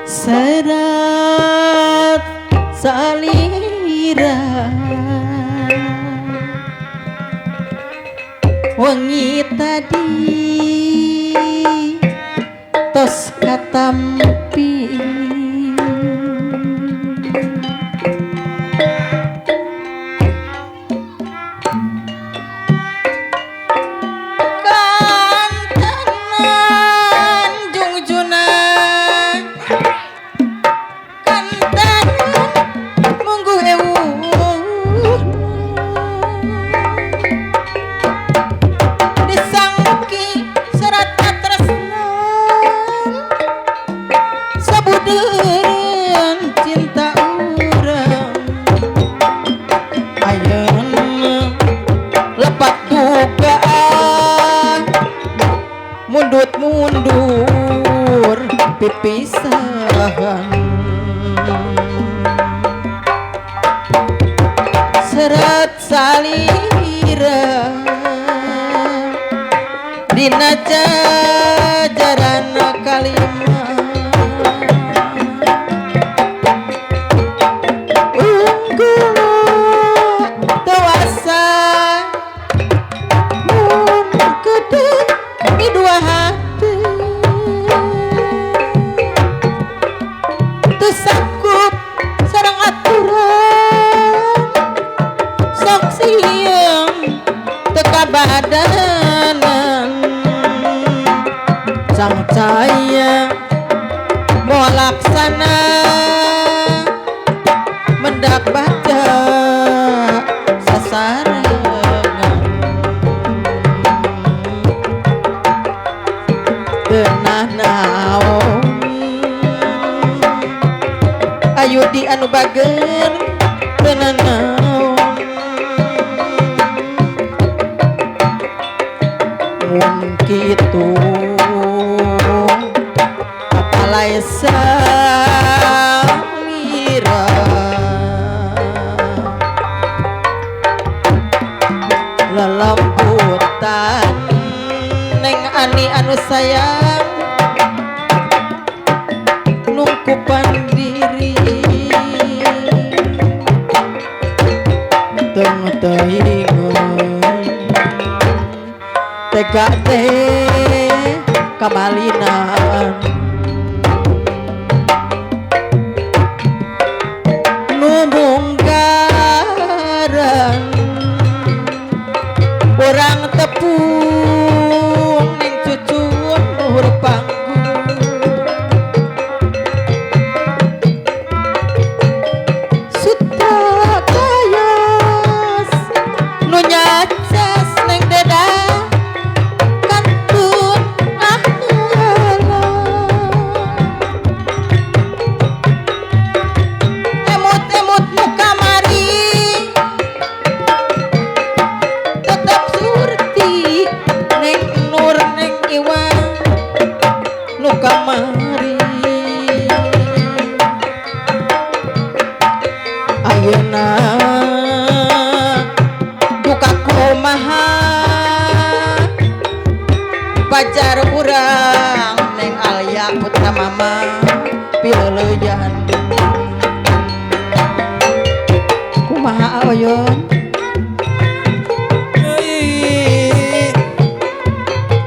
Serat salira wengi tadi tos katampi kantenan jungjunan kantenan munggu ewu disangki serat katresnan sabuderan cinta urang ayeuna lepak dugaan mundur pipisahan serat salira dina jajaran kalimah unggul tewasa mun gede di dua hati teu sanggup sareng aturan sok sieung teu kabadanan sang cahaya mau laksana mendak baca sasarangan tenah naon ayu di anu bager tenah naon mun kitu apalai samira lelembutan neng ani anu sayang nungkupan diri teng teingan tega teh kamalinan numunggaran orang tepung ning cucun luhur panggung sutra kayas nu nyacas ning dedah kantun ahala emut-emut muka mari tetap surti neng nur neng iwan nu kamari ayeuna buka kumaha pacar urang neng Alia putra mama pileuyan kumaha ayeun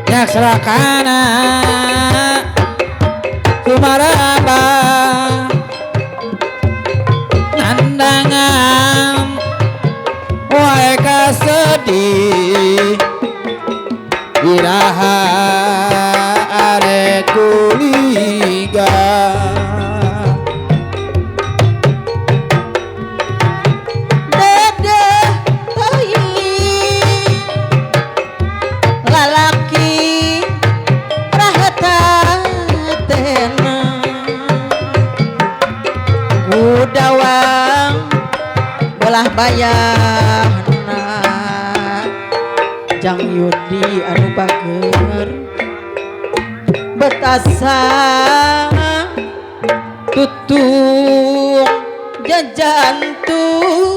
nyaksrakana kumaraba nandangan wae kasedih iraha are kuliga dede teuing lalaki rahatatena gudawang belah bayana jang yudi anu bager betasa tutung jajantung